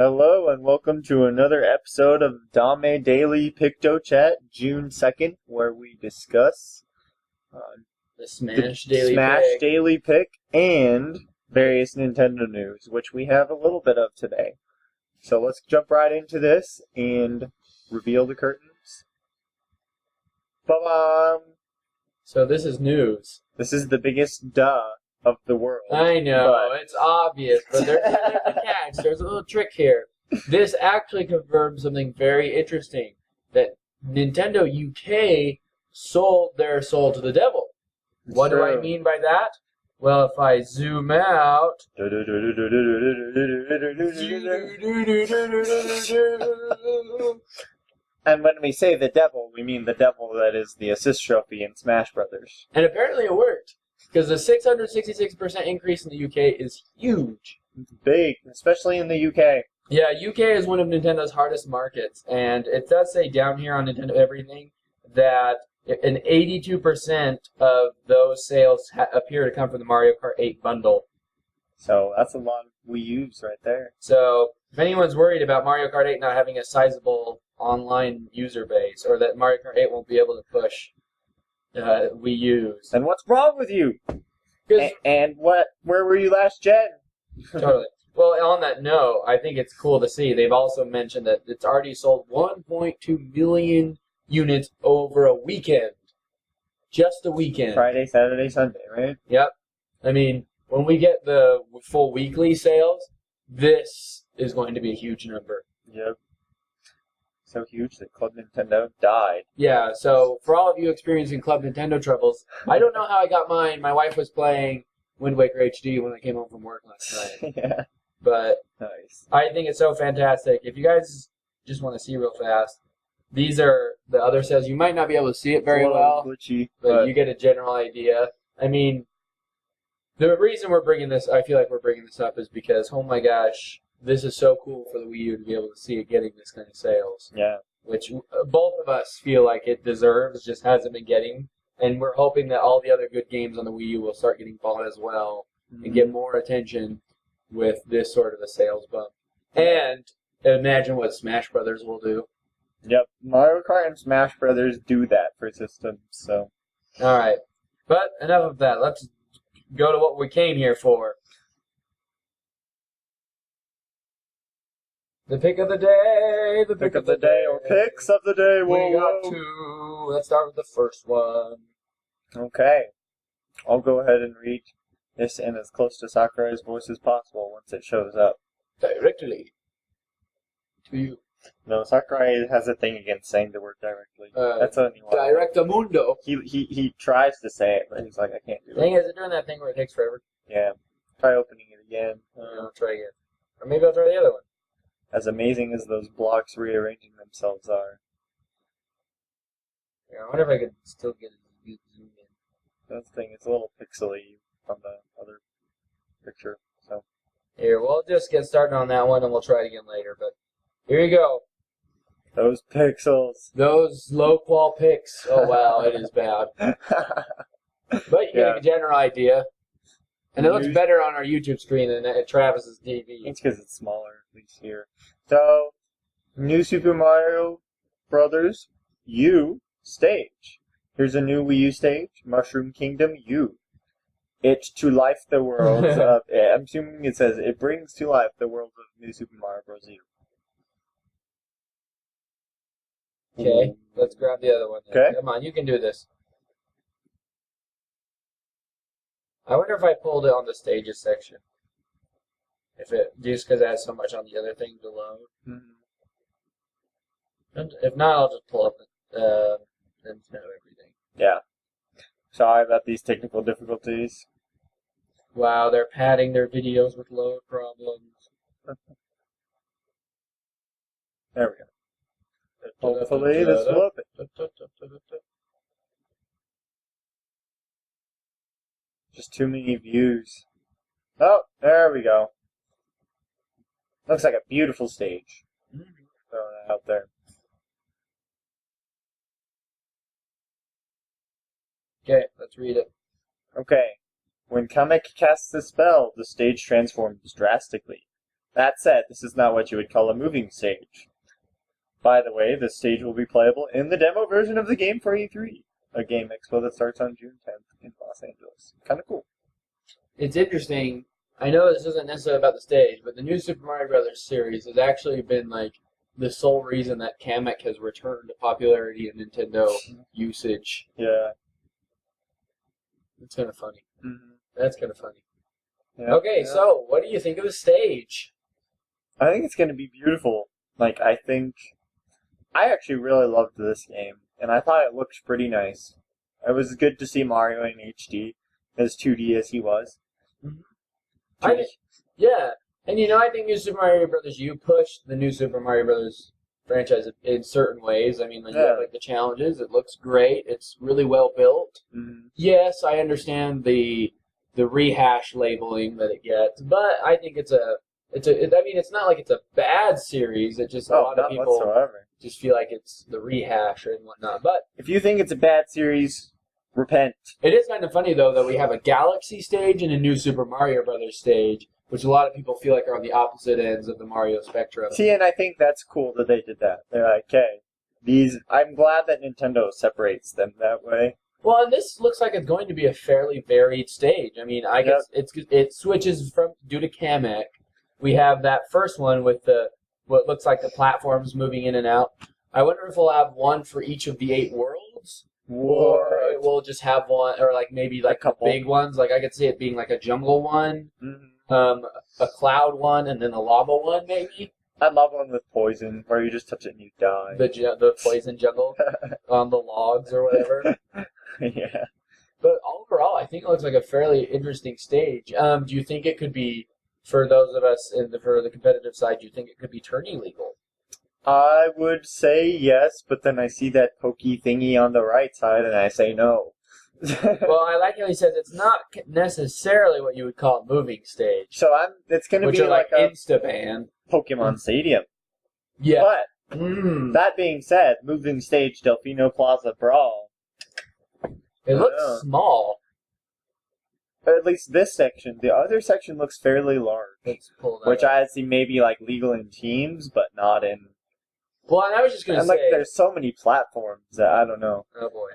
Hello and welcome to another episode of Dame Daily Pictochat, June 2nd, where we discuss The Smash Daily Smash Pick. Daily Pick and various Nintendo news, which we have a little bit of today. So let's jump right into this and reveal the curtains. Ba-bam! So this is news. This is the biggest duh of the world. I know, it's obvious, but there's a catch. There's a little trick here. This actually confirms something very interesting, that Nintendo UK sold their soul to the devil. What do I mean by that? Well, if I zoom out... And when we say the devil, we mean the devil that is the assist trophy in Smash Brothers. And apparently it worked, because the 666% increase in the UK is huge. It's big, especially in the UK. Yeah, UK is one of Nintendo's hardest markets, and it does say down here on Nintendo Everything that an 82% of those sales appear to come from the Mario Kart 8 bundle. So that's a lot of Wii U's right there. So if anyone's worried about Mario Kart 8 not having a sizable online user base, or that Mario Kart 8 won't be able to push Wii U's, then what's wrong with you? And where were you last gen? Totally. Well, on that note, I think it's cool to see. They've also mentioned that it's already sold 1.2 million units over a weekend. Just a weekend. Friday, Saturday, Sunday, right? Yep. I mean, when we get the full weekly sales, this is going to be a huge number. Yep. So huge that Club Nintendo died. Yeah, so for all of you experiencing Club Nintendo troubles, I don't know how I got mine. My wife was playing Wind Waker HD when I came home from work last night. Yeah. But Nice. I think it's so fantastic. If you guys just want to see real fast, these are the other sales. You might not be able to see it very well, glitchy, but you get a general idea. I mean, the reason we're bringing this, I feel like we're bringing this up, is because, oh my gosh, this is so cool for the Wii U to be able to see it getting this kind of sales. Yeah. Which both of us feel like it deserves, just hasn't been getting. And we're hoping that all the other good games on the Wii U will start getting bought as well and get more attention with this sort of a sales bump. And imagine what Smash Brothers will do. Yep. Mario Kart and Smash Brothers do that for systems, so. Alright. But enough of that. Let's go to what we came here for. The pick of the day. The Pick of the day, or picks of the day. We got Whoa. two. Let's start with the first one. Okay. I'll go ahead and read this in as close to Sakurai's voice as possible once it shows up. Directly to you. No, Sakurai has a thing against saying the word directly. That's only one. Directamundo. He tries to say it, but he's like, I can't do Thing it. is, it doing that thing where it takes forever. Yeah. Try opening it again. I'll try again. Or maybe I'll try the other one. As amazing as those blocks rearranging themselves are. Yeah, I wonder if I could still get a good zoom in. That's the thing, it's a little pixely from the other picture, so. Here, we'll just get started on that one and we'll try it again later, but here you go. Those pixels. Those low-qual pics. Oh, wow, it is bad. But you get a general idea. And it looks better on our YouTube screen than at Travis's TV. It's because it's smaller, at least here. So, New Super Mario Brothers U stage. Here's a new Wii U stage, Mushroom Kingdom U. It to life the worlds of... I'm assuming it says, it brings to life the world of New Super Mario Bros. U. Okay, let's grab the other one. Okay. Come on, you can do this. I wonder if I pulled it on the stages section. If it, just because it has so much on the other thing to load. And if not, I'll just pull up Nintendo Everything. Yeah. Sorry about these technical difficulties. Wow, they're padding their videos with load problems. There we go. Hopefully this will open. Just too many views. Oh, there we go. Looks like a beautiful stage. Throw that out there. Okay, let's read it. Okay. When Kamek casts a spell, the stage transforms drastically. That said, this is not what you would call a moving stage. By the way, this stage will be playable in the demo version of the game for E3, a game expo that starts on June 10th in Los Angeles. Kind of cool. It's interesting. I know this isn't necessarily about the stage, but the new Super Mario Brothers series has actually been like the sole reason that Kamek has returned to popularity in Nintendo usage. Yeah. It's kind of funny. Mm-hmm. That's kind of funny. Yeah, Okay, yeah. so what do you think of the stage? I think it's going to be beautiful. I actually really loved this game, and I thought it looked pretty nice. It was good to see Mario in HD, as 2D as he was. Mm-hmm. Yeah, and I think New Super Mario Brothers U pushed the New Super Mario Brothers franchise in certain ways. I mean, you have like the challenges. It looks great. It's really well built. Mm-hmm. Yes, I understand the rehash labeling that it gets, but I think it's not like it's a bad series. It just a lot of people whatsoever. just feel like it's the rehash and whatnot. But if you think it's a bad series, repent. it is kind of funny though that we have a Galaxy stage and a New Super Mario Brothers stage, which a lot of people feel like are on the opposite ends of the Mario spectrum. See, and I think that's cool that they did that. They're like, okay, I'm glad that Nintendo separates them that way. Well, and this looks like it's going to be a fairly varied stage. I mean, I guess it switches from due to Kamek. We have that first one with what looks like the platforms moving in and out. I wonder if we'll have one for each of the 8 worlds, or we'll just have one, or like maybe like a couple big ones. Like I could see it being like a jungle one, a cloud one, and then a lava one, maybe. I'd love one with poison, where you just touch it and you die. The poison jungle on the logs or whatever. Yeah. But overall, I think it looks like a fairly interesting stage. Do you think it could be, for those of us for the competitive side, do you think it could be turning legal? I would say yes, but then I see that pokey thingy on the right side, and I say no. Well, I like how he says it's not necessarily what you would call a moving stage. So it's going to be like a Insta-ban. Pokemon Stadium. Yeah. But that being said, moving stage Delfino Plaza Brawl. It looks small. At least this section. The other section looks fairly large. Let's pull that which up. I'd see maybe like legal in teams, but not in. Well, and I was just going to say. Like, there's so many platforms that I don't know. Oh boy.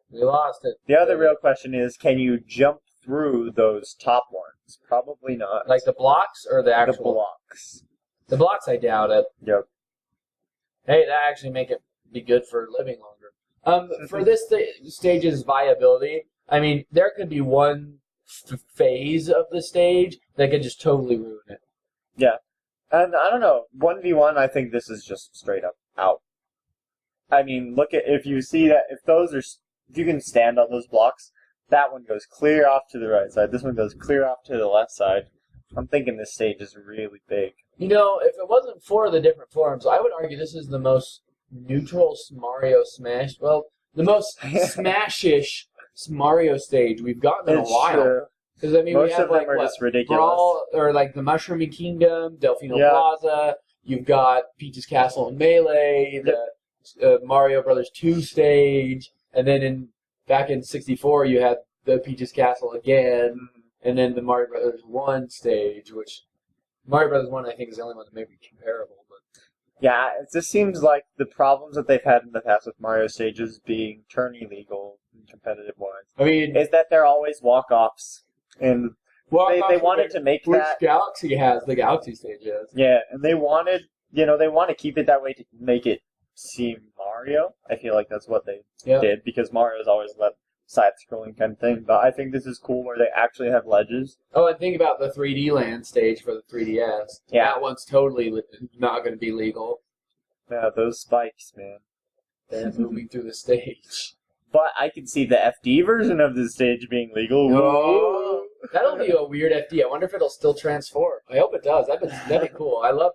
We lost it. The other real question is, can you jump through those top ones? Probably not. Like the blocks or the actual? The blocks. The blocks, I doubt it. Yep. Hey, that actually make it be good for living longer. For this stage's viability, I mean, there could be one phase of the stage that could just totally ruin it. Yeah. And I don't know, 1v1, I think this is just straight up out. I mean, look at, if you see that, if you can stand on those blocks, that one goes clear off to the right side, this one goes clear off to the left side. I'm thinking this stage is really big. You know, if it wasn't for the different forms, I would argue this is the most neutral Mario Smash, well, the most Smash-ish Mario stage we've gotten in a while. Because, I mean, most we have, of them like, are just ridiculous. Brawl, or, like, the Mushroom Kingdom, Delfino Plaza, you've got Peach's Castle and Melee, the Mario Brothers 2 stage, and then back in 64 you had the Peach's Castle again, and then the Mario Brothers 1 stage, which Mario Brothers 1 I think is the only one that may be comparable. But yeah, it just seems like the problems that they've had in the past with Mario stages being turn illegal and competitive-wise, I mean, is that they're always walk-offs, and they wanted to make which that. Galaxy has the Galaxy stage has. Yeah, and they wanted, they want to keep it that way to make it seem Mario. I feel like that's what they did, because Mario's always that side-scrolling kind of thing. But I think this is cool where they actually have ledges. Oh, and think about the 3D Land stage for the 3DS. Yeah. That one's totally not going to be legal. Yeah, those spikes, man. They're moving through the stage. But I can see the FD version of this stage being legal. Oh, that'll be a weird FD. I wonder if it'll still transform. I hope it does. That'd be cool. I love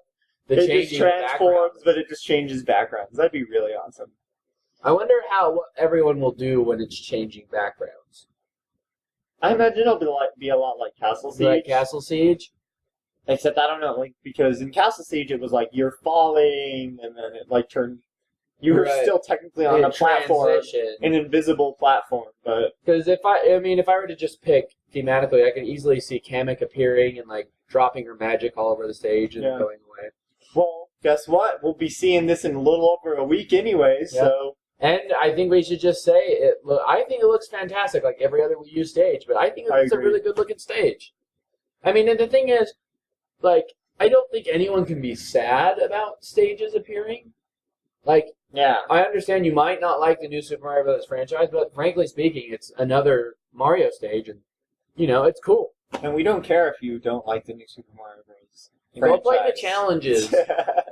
the changing It just transforms, backgrounds. but it just changes backgrounds. That'd be really awesome. I wonder what everyone will do when it's changing backgrounds. I imagine it'll be a lot like Castle Siege. Like Castle Siege? Except I don't know, because in Castle Siege it was like you're falling, and then it turned. You were still technically on a platform, an invisible platform, but because if I were to just pick thematically, I could easily see Kamek appearing and dropping her magic all over the stage and Yeah. going away. Well, guess what? We'll be seeing this in a little over a week anyways, Yeah. so... And I think we should just say I think it looks fantastic, like every other Wii U stage. But I think I it's a agree. really good looking stage. I mean, and the thing is, like, I don't think anyone can be sad about stages appearing. Like, Yeah. I understand you might not like the new Super Mario Bros. Franchise, but frankly speaking, it's another Mario stage, and it's cool. And we don't care if you don't like the new Super Mario Bros. Go play the franchise. challenges.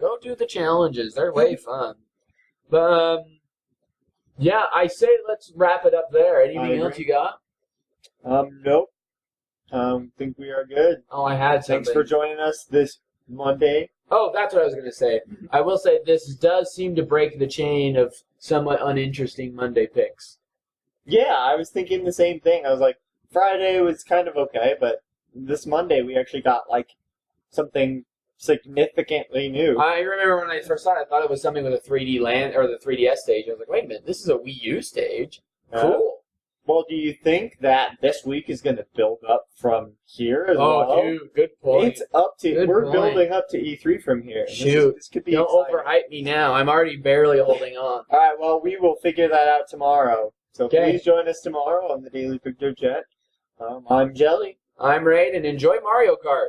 Go do the challenges. They're way fun. But yeah, I say let's wrap it up there. I Anything else agree. you got? Nope. Think we are good. Oh, I had something. Thanks for joining us this Monday. Oh, that's what I was going to say. I will say this does seem to break the chain of somewhat uninteresting Monday picks. Yeah, I was thinking the same thing. I was like, Friday was kind of okay, but this Monday we actually got, like, something significantly new. I remember when I first saw it, I thought it was something with a 3D land or the 3DS stage. I was like, wait a minute, this is a Wii U stage. Cool. Well, do you think that this week is going to build up from here as well? Oh, dude, good point. It's up to... Good we're point. building up to E3 from here. Shoot. This could be Don't exciting. overhype me now. I'm already barely holding on. All right, well, we will figure that out tomorrow. So Okay. please join us tomorrow on the Daily Pictochat. I'm Jelly. I'm Raid, and enjoy Mario Kart.